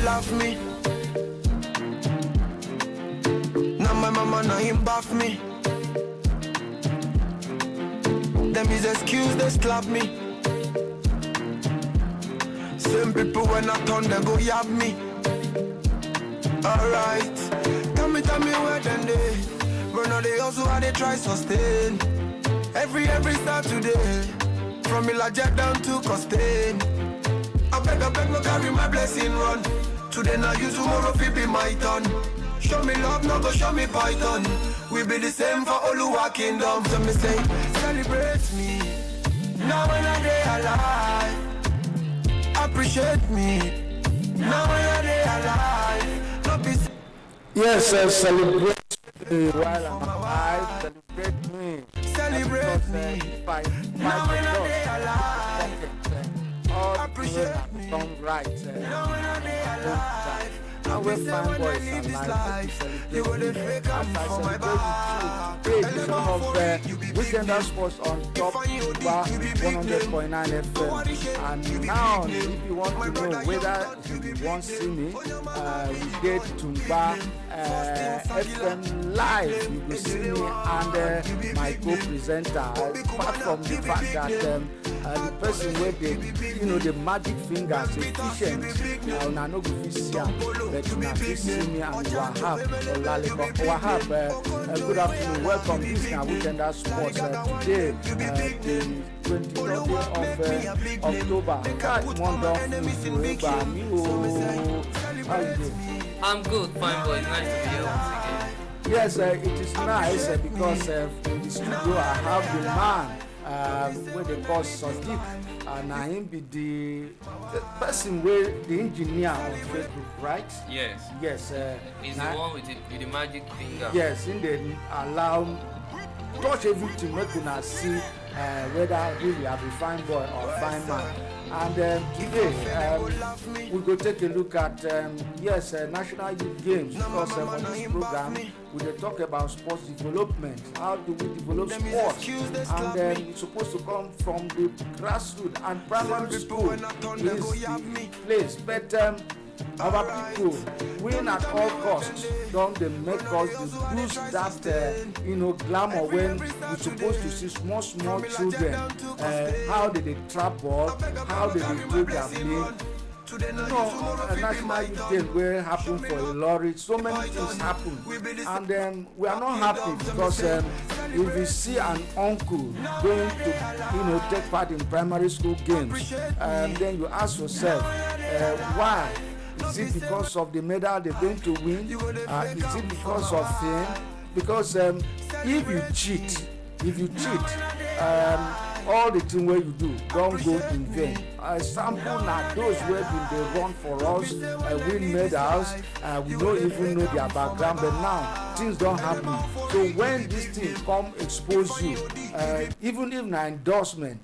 laugh me. Now my mama now him bath me. Them is excuse they slap me. Same people when I turn they go yab me. Alright, tell me where then they run all they also how they try sustain. Every Saturday, from Ilaja down to Costain. I beg, no carry my blessing run. Today now you, tomorrow fi be my turn. Show me love, no go show me python. We be the same for Oluwa kingdom. So me say, celebrate me. Now when I day alive, appreciate me. Now when I day alive, not be. Yes, celebrate me while I'm alive. Celebrate me. Celebrate me. Now when I day alive, appreciate me. Right. Now when I day alive. Now we're Fynboi live this alive. life. You would have taken for my back. Today, edition of Weekenda Sports on top bar 100.9 FM. And now, if you want to know whether you want to see me, we get Tumba FM live. You will see me and my co-presenter. Apart from the fact that the person with the magic fingers, efficient, and I know we see him, but now we see me and Wahaab or Lekan. Wahaab, good afternoon. Welcome. This is Weekenda Sports. Today, the 23rd of October. How you doing? I'm good, Fynboi. It's nice to be here once again. Yes, it is nice because in the studio I have the man where they call Sadiq, and I him be the person where the engineer on Facebook, right? Yes. Yes. He's the one with the magic finger. Yes, in the allow touch everything we can see whether really have a fine boy or fine man. And today we go take a look at National Youth Games because on this program we will talk about sports development. How do we develop sports? And it's supposed to come from the grassroots, and primary school is the place. But our people win at all costs. Don't they make us lose that glamour when we're supposed to see small children how they trap ball, how they do their play. A national youth game will happen for a lorry. So many things happen, and we are not happy because if you see an uncle going to take part in primary school games, then you ask yourself why. Is it because of the medal they're going to win? Is it because of fame? Because if you cheat, all the things where you do don't go in vain. Sample now those where they run for us, win medals, we don't even know their background, but now things don't happen. So when this thing come expose you, even if an endorsement,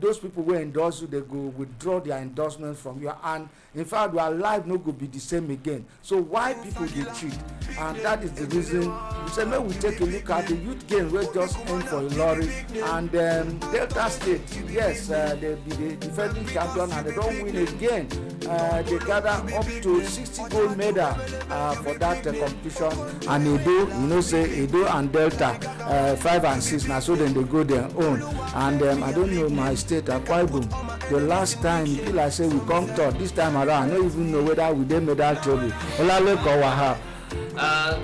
those people who endorse you, they go withdraw their endorsement from you, and in fact your life no go be the same again. So why people dey cheat? And that is the reason we say make we take a look at the youth game wey just end for Ilori, and Delta State, yes, they be the defending champion and they don't win again. They gather up to 60 gold medal for that competition, and Edo, say Edo and Delta 5 and 6 now, so then they go their own. And I don't know my state, Akwa Ibom, the last time people I say we come third, this time around I don't even know whether we did medal table. Lekan Wahaab.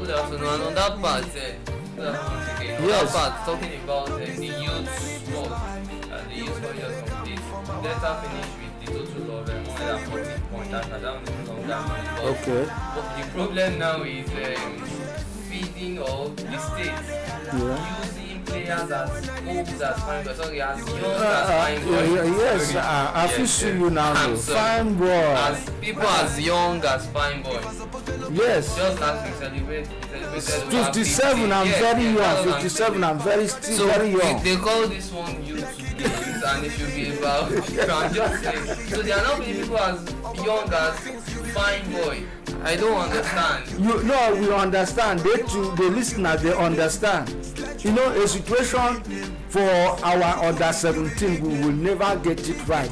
Good afternoon. On that part, yes. Talking about the youth sport, the youth sport just complete. Delta finished with the total of 140 points. That was no longer money. Okay. But the problem now is feeding of the states using players as old as Fynboi, sorry, as young as Fynboi. Yes, I feel see you now. Fynboi. As people as young as Fynboi. Yes. Just as we celebrated 57, I'm very young. 57, I'm still very young. They call this one youth games, and it should be about just saying. So there are not many people as young as Fynboi. I don't understand. We understand. The listeners, they understand. A situation for our under 17, we will never get it right.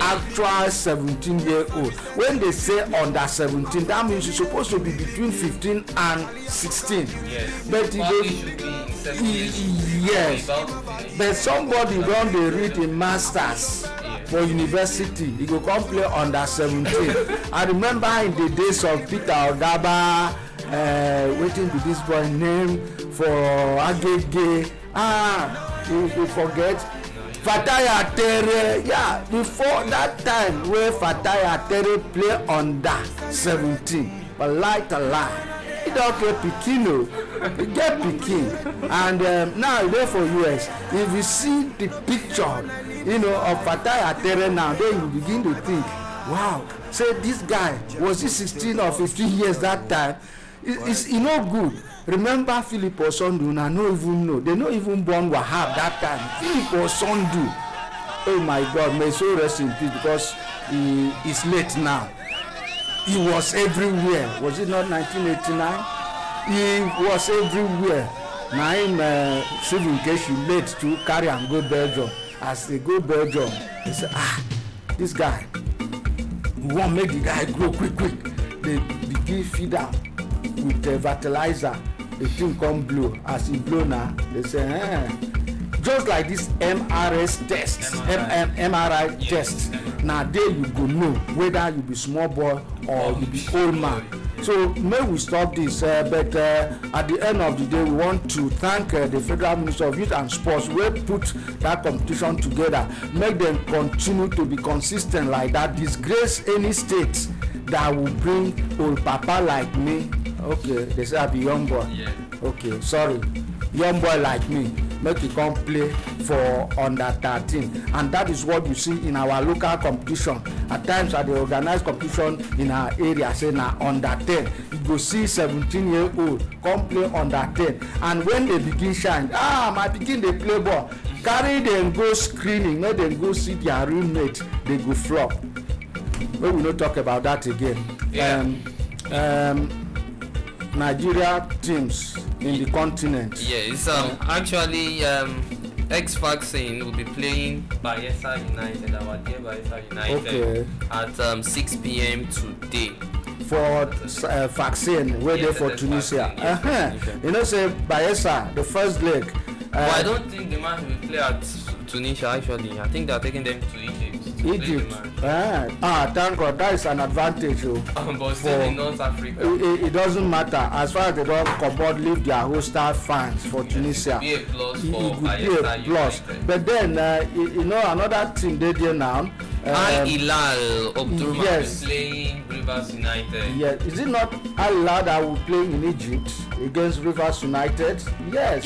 actual 17-year-old. When they say under 17, that means you're supposed to be between 15 and 16. Yes. But yes, but somebody don dey read a masters for university, he go come play under 17. I remember in the days of Peter Ogaba, wetin be this boy name for Agege, you forget Fatai Atere. Yeah, before that time wey Fatai Atere play under 17, but like a lie, he don get pikin o, he get pikin, and now he dey for US. If you see the picture, of Fatai Atere now, then you begin to think, wow, say this guy was he 16 or 15 years that time? It's no good. Remember Philip Osondu, I no even know. They no even born Wahaab that time. Philip Osondu, oh my God, may so rest in peace, because he is late now. He was everywhere. Was it not 1989? He was everywhere. Now him civil case he late to carry and go Belgium. As they go Belgium, they say, this guy, we want make the guy grow quick. They begin feed am with fertilizer. The thing come blow. As he blow now, they say, just like this MRS test, MRI test. Now there you go know whether you be small boy or you be old man. So may we stop this, but at the end of the day, we want to thank the Federal Minister of Youth and Sports who put that competition together. Make them continue to be consistent like that. Disgrace any state that will bring old papa like me. Okay, they say I be young boy. Yeah. Okay, sorry, young boy like me. Make you come play for under 13, and that is what you see in our local competition. At times at the organized competition in our area, say na under 10, you go see 17-year-old come play under 10, and when they begin shine, my pikin dey play ball, carry them go screening, make them go see their roommate, they go flop. But we no talk about that again. Yeah. Nigeria teams in the continent. Yeah, it's actually X-Vaccine will be playing Bayelsa United, our dear Bayelsa United, at 6 p.m. today. For vaccine, where they for Tunisia. You know, say Bayelsa, the first leg. Well, I don't think the match will play at Tunisia actually. I think they are taking them to Egypt. Egypt. Thank God, that is an advantage. But still in North Africa. It doesn't matter as far as they don't come out, leave their hostel fans for Tunisia. It would be a plus for Bayelsa United. But then another team they do now. Al Hilal Omdurman is playing Rivers United. Yeah, is it not Al Hilal that will play in Egypt against Rivers United? Yes.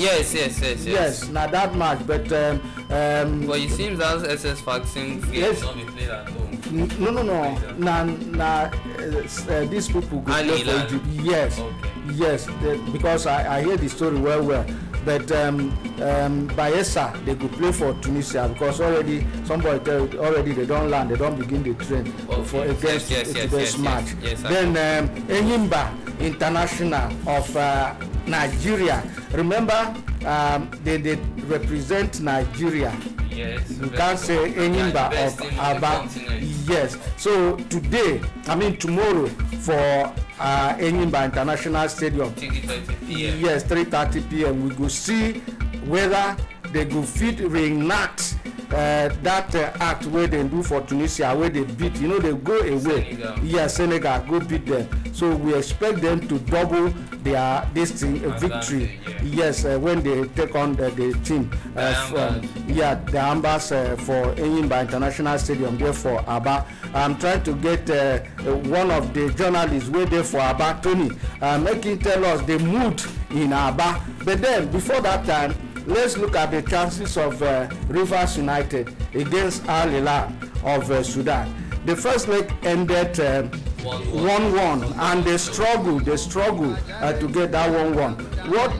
Yes. Now that match, but it seems as SS Vaccines not be played at home. No. These people go play for Egypt. Yes. Okay. Yes, because I hear the story well. But Bayelsa, they could play for Tunisia because already somebody tell already they don't land, they don't begin the train for against this match. Then Enyimba International of Nigeria. Remember, they represent Nigeria. Yes. You can't say Enyimba of Aba. Yes. So tomorrow for Enyimba International Stadium. 3:30 p.m. Yes, 3:30 p.m. We go see whether they go fit reenact that act where they do for Tunisia, where they beat, they go away. Senegal. Yes, Senegal go beat them. So we expect them to double their victory. Yes, when they take on the team. The Ambas for Enyimba International Stadium there for Aba. I'm trying to get one of the journalists where there for Aba, Tony, make him tell us the mood in Aba. But then before that time, let's look at the chances of Rivers United against Al Hilal of Sudan. The first leg ended 1-1, and they struggle to get that 1-1. What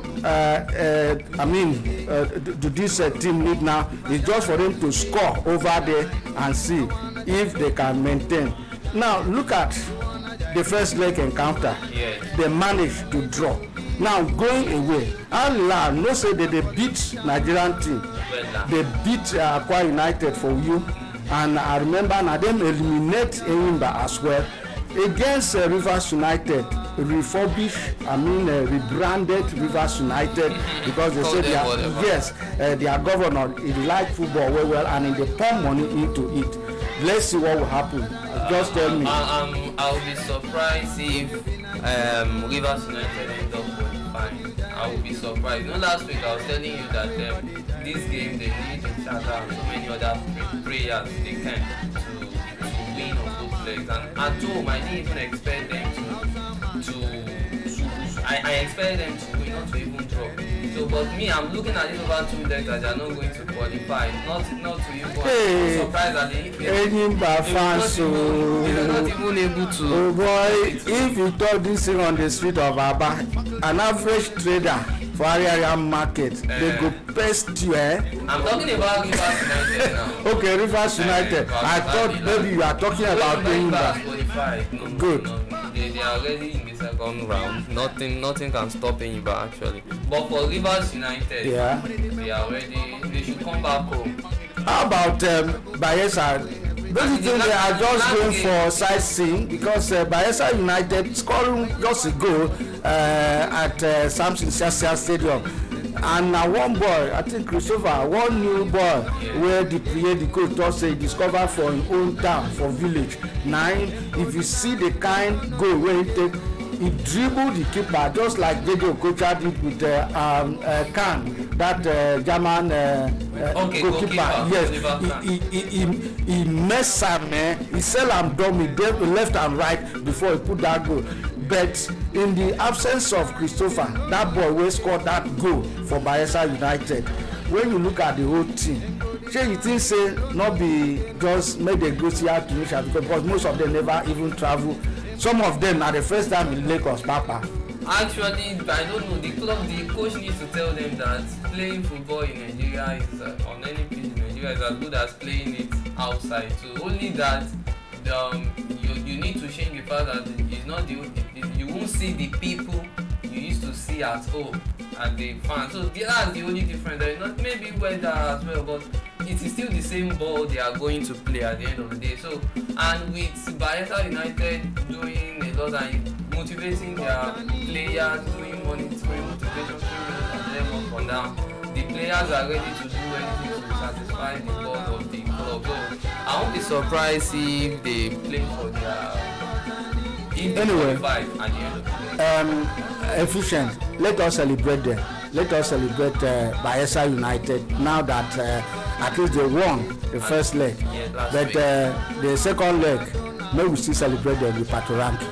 do this team need now is just for them to score over there and see if they can maintain. Now look at the first leg encounter. They managed to draw. Now going away, Al Hilal no say that they beat Nigerian team. They beat Akwa United for you, and I remember na them eliminate Enyimba as well against Rivers United. Rebranded Rivers United because they say their governor he like football well and they pour money into it. Let's see what will happen. Just tell me. I'll be surprised if Rivers United end up qualifying. I will be surprised. Last week I was telling you that this game they need Chaga and so many other players they can to win on both legs. And at home I didn't even expect them to I expect them to win, not to even drop. So, but me, I'm looking at it over 2 legs that they are not going to qualify. Not to even. I'm surprised that they're not even able to. Oh boy, if you talk this thing on the street of Aba, an average trader for area market, they go pest you. I'm talking about Rivers United now. Okay, Rivers United. I thought maybe you are talking about Enyimba. Good. They are already in the second round. Nothing can stop Enyimba actually. But for Rivers United, they are ready. They should come back home. How about Bayelsa? Don't you think they are just going for sightseeing because Bayelsa United scoring just a goal at Samson Sassia Stadium, and now one boy, I think Christopher, one new boy where the coach just say discover for his own town for village. Now, if you see the kind goal where he take, he dribbled the keeper just like Diego Okocha did with Khan, that German goalkeeper. Yes, he messed up, man. He sell him dummy left and right before he put that goal. But in the absence of Christopher, that boy will score that goal for Bayelsa United. When you look at the whole team, shey you think say not be just make dem go see how Tunisia because most of them never even travel. Some of them are the first time in Lagos, Papa. Actually, I don't know. The coach needs to tell them that playing football in Nigeria is on any pitch in Nigeria is as good as playing it outside. So only that you need to change the fact that it's not you won't see the people you used to see at home and the fans. So that's the only difference. There is not maybe weather as well, but it is still the same ball they are going to play at the end of the day. So and with Bayelsa United doing a lot and motivating their players, doing monitoring, motivation, and them up and down, the players are ready to do anything to satisfy the goal of the club. So I won't be surprised if they play for their anyway, at the end of the day. Efficient. Let us celebrate them. Let us celebrate Bayelsa United now that at least they won the first leg. But the second leg, maybe we still celebrate them with Patoranki.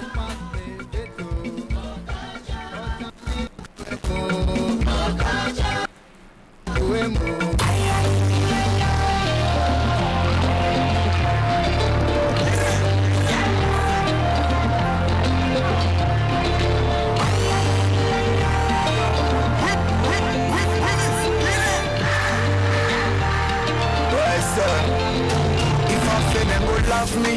If I fail, them go laugh me.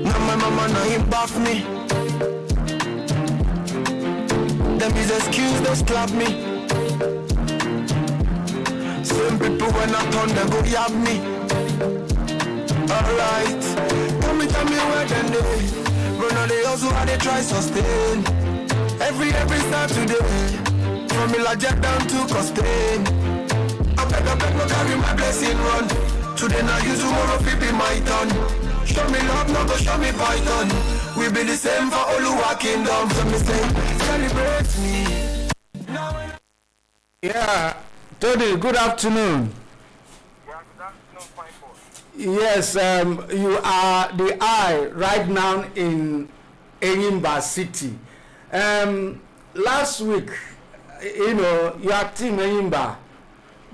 Now my mama now him bath me. Them is excuse, just clap me. Same people when I turn, them go yab me. Alright, tell me where them they. Run on the hustle, how they try sustain. Every Saturday, from Ilajet down to Costain. I beg, no carry my blessing run. Today now you tomorrow fit be my turn. Show me love, no go show me python. We be the same for Oluwa Kingdom. So me say, celebrate me. Yeah, Tony, good afternoon. Yeah, good afternoon, Fynboi. Yes, you are the eye right now in Enyimba City. Last week, you know, your team Enyimba,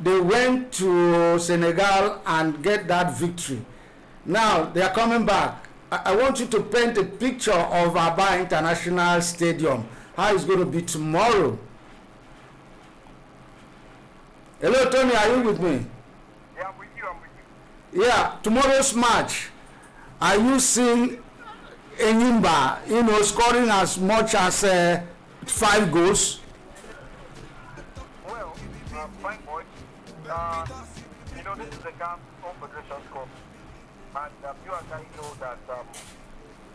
they went to Senegal and get that victory. Now they are coming back. I want you to paint a picture of Aba International Stadium. How it's going to be tomorrow. Hello, Tony, are you with me? Yeah, I'm with you. Yeah, tomorrow's match. Are you seeing Enyimba, you know, scoring as much as 5 goals? Well, Fynboi, this is a CAF Confederation Cup, and you and I know that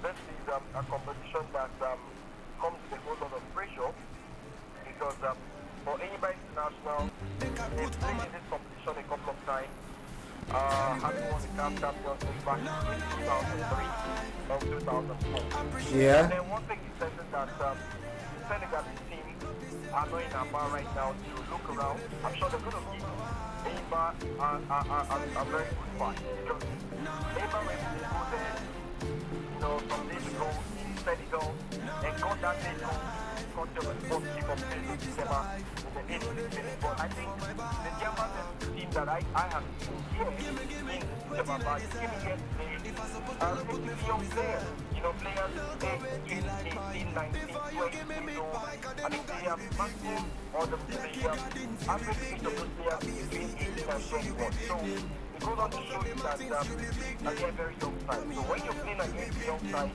this is a competition that comes with a whole lot of pressure because for anybody international, they've played in this competition a couple of times. Having won the CAF Champions League back in 2003 and 2004. Yeah. And then one thing is certain that Senegalese team are not in Aba right now to look around. I'm sure they're going to give Aba a very good fight because Aba went to go there, some days ago in Senegal and got that day to got the responsibility of playing December in the 80th minute. But I think the German team that I have seen here in December, but even yesterday, relatively young players, players 18, 19, 20 years old. I think they have maximum or the average age of those players between 18 and 21. So it goes on to show you that they are very young side. So when you're playing against the young side,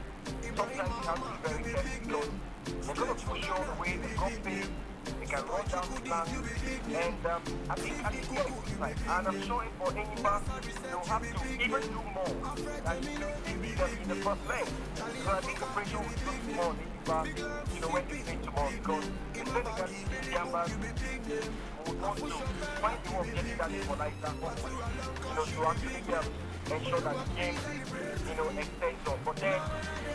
sometimes you have to be very careful because they're going to push you all the way, they've got pace, they can run down the flank, and I think they're a good side. And I'm sure for anybody, they'll have to even do more than in the first leg. So I think the pressure will be more on anybody, when they play tomorrow, because the Senegalese Gambas would want to find the way of getting that equalizer hopefully, to actually ensure that the game, extends on. But then,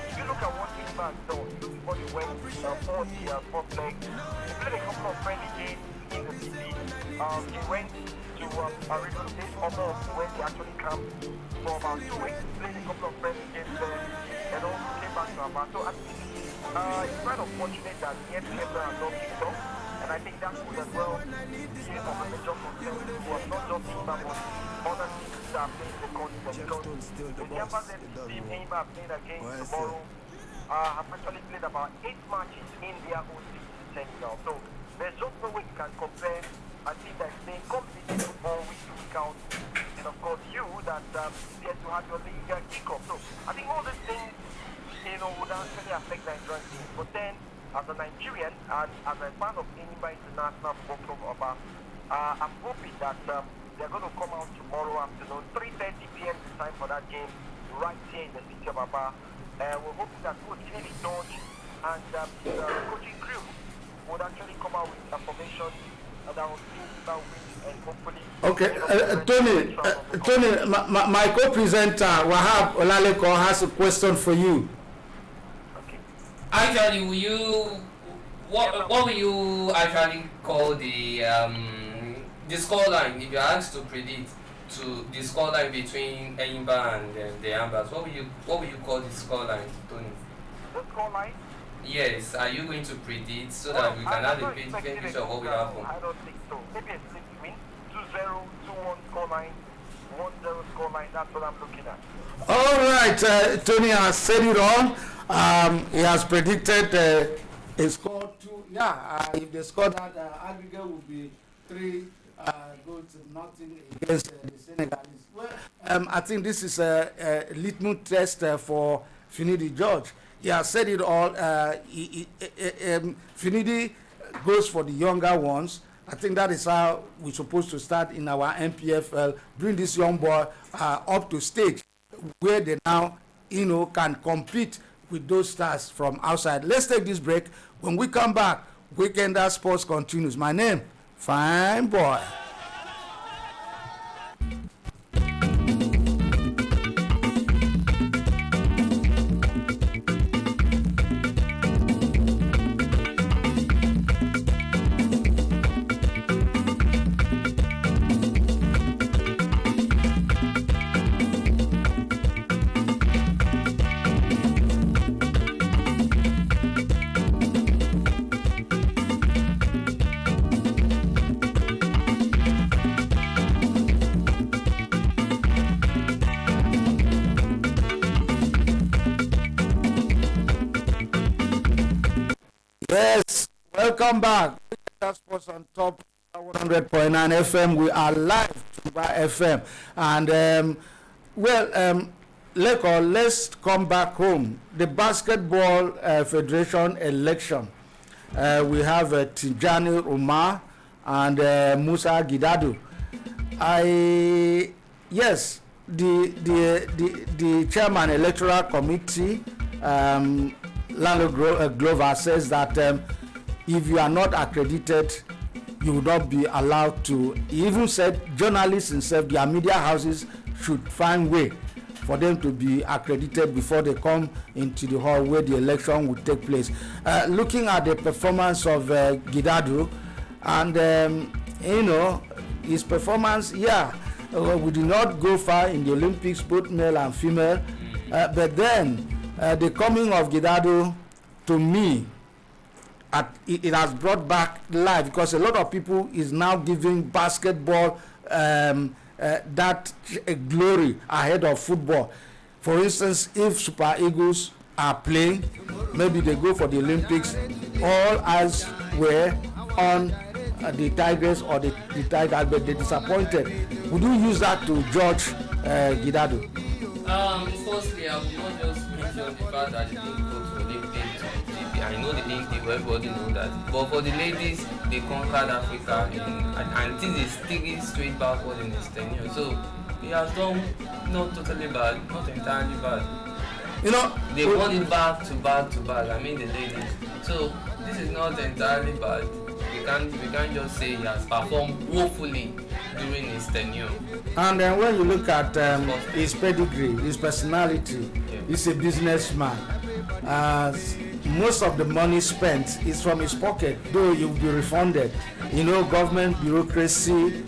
if you look at what Ingba has done, before they went for the fourth leg, he played a couple of friendly games in the city. He went to a River State almost when he actually camped for about 2 weeks, played a couple of friendly games there, and also came back to Aba. So I think it's quite unfortunate that the FPF has not kicked off, and I think that would as well give a major concern who are not just Ingba, but other teams that are playing the continent, because the Gambas team Ingba are playing against tomorrow have actually played about 8 matches in their own city, Senegal. So there's just no way you can compare a team that's playing competitive football week to week out, and of course you that get to have your league kick-off. So I think all these things, would actually affect the Nigerian team. But then, as a Nigerian and as a fan of Fynboi International Football Club, I'm hoping that they're going to come out tomorrow afternoon, 3:30 p.m. time for that game, right here in the city of Aba. We're hoping that Coach Kennedy George and his coaching crew would actually come out with a formation that will see that win and hopefully. Okay, Tony, my co-presenter Wahaab Olaleko has a question for you. Okay. Actually, what will you actually call the scoreline if you're asked to predict to the scoreline between Enyimba and the Ambas? What will you call the scoreline, Tony? The scoreline? Yes, are you going to predict so that we can have a picture of what will happen? I don't think so. Maybe a split win, 2-0, 2-1 scoreline, 1-0 scoreline. That's what I'm looking at. All right, Tony has said it all. He has predicted a score 2. Yeah, if they score that, aggregate would be 3 goals to nothing against the Senegalese. Well, I think this is a litmus test for Finidi George. He has said it all. Finidi goes for the younger ones. I think that is how we're supposed to start in our MPFL. Bring this young boy up to stage where they now, can compete with those stars from outside. Let's take this break. When we come back, Weekenda Sports continues. My name, Fynboi. Yes, welcome back. Sports on top 100.9 FM. We are live by FM. And, Lekan, let's come back home. The Basketball Federation election. We have Tijani Umar and Musa Gidadu. Yes, the chairman electoral committee, Lalo Glover, says that if you are not accredited, you will not be allowed to. He even said journalists himself, their media houses should find way for them to be accredited before they come into the hall where the election would take place. Looking at the performance of Gidado, and his performance, we did not go far in the Olympics, both male and female, but then the coming of Gidado, to me, it has brought back life, because a lot of people is now giving basketball that glory ahead of football. For instance, if Super Eagles are playing, maybe they go for the Olympics, all eyes were on the Tigers or the Tigers, but they disappointed. Would you use that to judge Gidado? Firstly, I would not just mention the fact that they didn't go to Olympics. I know they didn't give, everybody know that. But for the ladies, they conquered Africa and this is 3 straight backward in his tenure. So he has done not totally bad, not entirely bad. They won it back to back to back. I mean the ladies. So this is not entirely bad. We can't just say he has performed woefully during his tenure. And then when you look at his pedigree, his personality, he's a businessman. Most of the money spent is from his pocket, though he will be refunded. Government bureaucracy,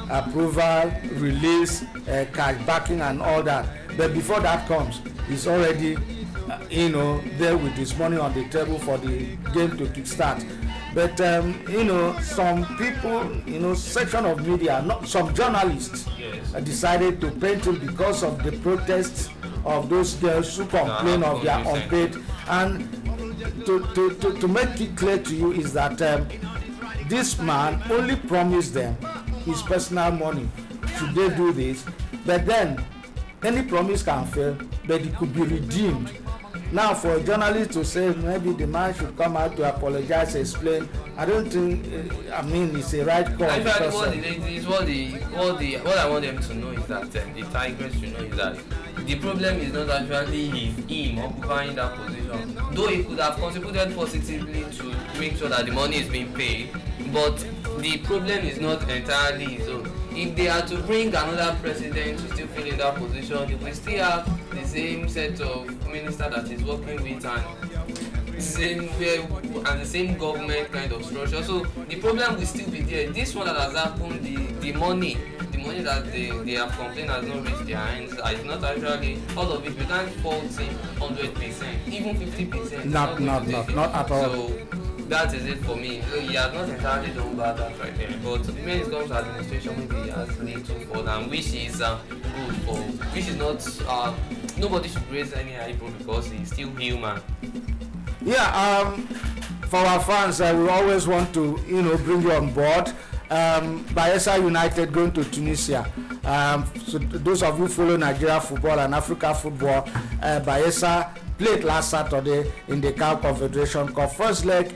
approval, release, cash backing and all that. But before that comes, he's already there with his money on the table for the game to kickstart. But some people, section of media, some journalists decided to paint him because of the protests of those girls who complain of their unpaid. And to make it clear to you is that this man only promised them his personal money should they do this, but then any promise can fail, but it could be redeemed. Now, for a journalist to say maybe the man should come out to apologize, explain, I don't think, it's a right call. Actually, what I want them to know is that the Tigers should know is that the problem is not actually him occupying that position. Though he could have contributed positively to make sure that the money is being paid, but the problem is not entirely his own. If they are to bring another president to still fill in that position, they will still have the same set of minister that is working with and the same government kind of structure. So the problem will still be there. This one that has happened, the money that they have complained has not reached their hands. It's not actually all of it. We can't fault him 100%, even 50%. Not at all. So that is it for me. So he has not entirely done bad that right there. But when it comes to administration, maybe he has little for them, which is good for, which is not. Nobody should raise any eyebrow because he's still human. For our fans, we always want to bring you on board. Bayelsa United going to Tunisia. So those of you follow Nigeria football and Africa football, Bayelsa played last Saturday in the CAF Confederation Cup. First leg,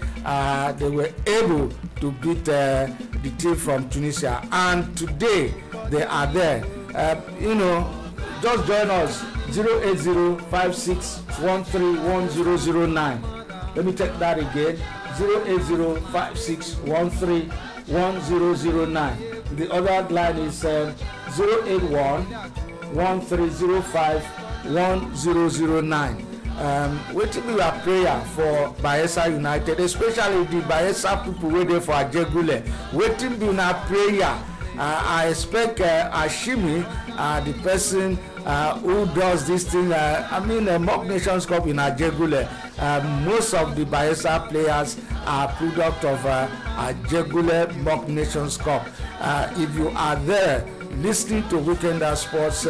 they were able to beat the team from Tunisia, and today they are there. Just join us 08056131009. Let me take that again, 08056131009. The other line is 08113051009. Waiting we are prayer for Bayelsa United, especially the Bayelsa people waiting for Ajegule. Waiting be na prayer. I expect Ashimi, the person who does this thing, Mock Nations Cup in Ajegule. Most of the Bayelsa players are product of Ajegule Mock Nations Cup. If you are there listening to Weekenda Sports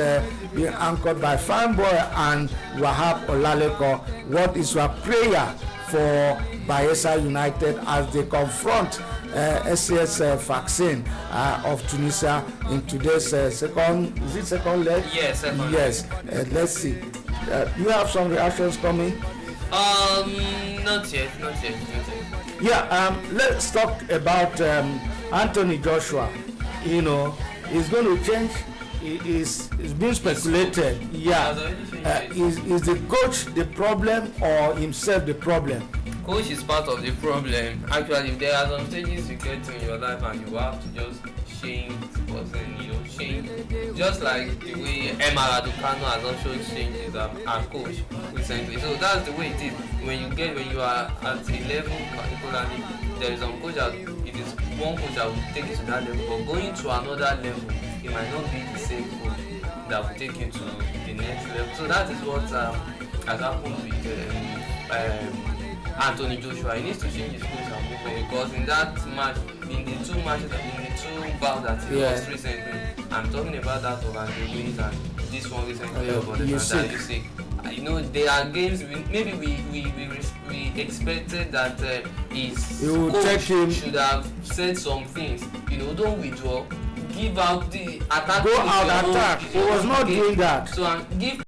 being anchored by Fynboi and Wahaab Olaleko, what is your prayer for Bayelsa United as they confront SCS vaccine of Tunisia in today's second leg? Yes, second. Yes. Let's see. You have some reactions coming? Not yet. Let's talk about Anthony Joshua. you know, is going to change. Is being speculated. Yeah, is the coach the problem or himself the problem? Coach is part of the problem. Actually, there are some stages you get to in your life and you have to just change the person, you know, change. Just like the way Emma Raducanu has also changed his coach recently. So that's the way it is. When you are at a level particularly, there is some coach that it is one coach that will take you to that level, but going to another level, it might not be the same coach that will take you to the next level. So that is what has happened with Anthony Joshua. He needs to change his coach and movement, because in that match, in the two bouts that he lost recently, I'm talking about that of Anthony Ruiz and this one recently of Usyk. You know, there are games maybe we expected that his coach should have said some things. You know, don't withdraw, give out the attack. Go out, attack. He was not doing that. So give